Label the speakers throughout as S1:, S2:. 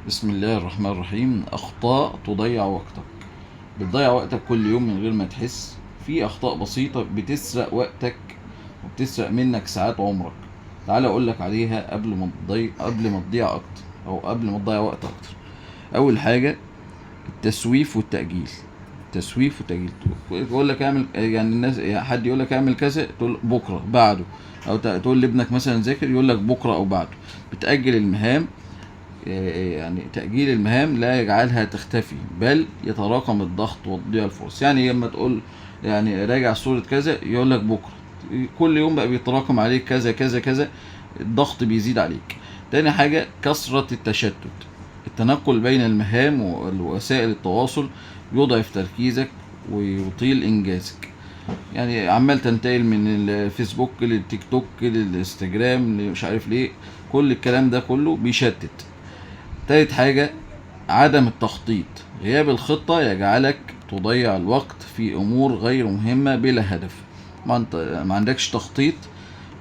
S1: بسم الله الرحمن الرحيم. أخطاء تضيع وقتك. بتضيع وقتك كل يوم من غير ما تحس. في أخطاء بسيطة بتسرق وقتك وبتسرق منك ساعات عمرك. تعال أقولك عليها قبل ما تضيع أكتر، أو قبل ما تضيع وقت أكتر. أول حاجة التسويف والتأجيل. التسويف والتأجيل، تقول لك اعمل، يعني الناس، يعني حد يقول لك اعمل كذا تقول بكرة بعده، أو تقول لابنك مثلا ذاكر يقول لك بكرة أو بعده. بتأجل المهام. يعني تأجيل المهام لا يجعلها تختفي، بل يتراكم الضغط وتضيع الفرص. يعني لما تقول يعني راجع صورة كذا يقول لك بكرة، كل يوم بقى بيتراكم عليك كذا كذا كذا، الضغط بيزيد عليك. تاني حاجة كثرة التشتت. التنقل بين المهام ووسائل التواصل يضعف تركيزك ويطيل إنجازك. يعني عمال تنتقل من الفيسبوك للتيك توك للانستجرام مش عارف ليه، كل الكلام ده كله بيشتت. تالت حاجة عدم التخطيط. غياب الخطة يجعلك تضيع الوقت في أمور غير مهمة بلا هدف. ما انت ما عندكش تخطيط،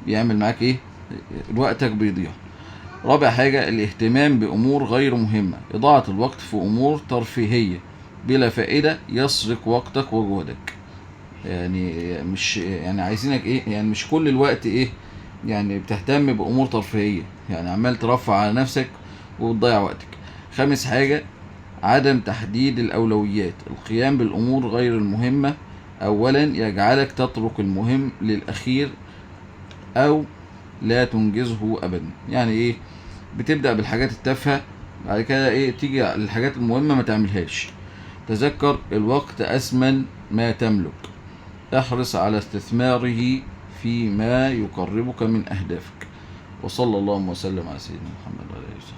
S1: بيعمل معاك ايه؟ وقتك بيضيع. رابع حاجة الاهتمام بأمور غير مهمة. إضاعة الوقت في أمور ترفيهية بلا فائدة يسرق وقتك وجهدك. يعني مش يعني عايزينك ايه، يعني مش كل الوقت ايه، يعني بتهتم بأمور ترفيهية، يعني عمال ترفع على نفسك وتضيع وقتك. خامس حاجة عدم تحديد الأولويات. القيام بالأمور غير المهمة أولا يجعلك تترك المهم للأخير أو لا تنجزه أبدا. يعني إيه؟ بتبدأ بالحاجات التافهة، بعد كده إيه تيجي الحاجات المهمة ما تعملهاش. تذكر الوقت أثمن ما تملك. احرص على استثماره فيما يقربك من أهدافك. وصلى الله وسلم على سيدنا محمد وعلى آله وسلم.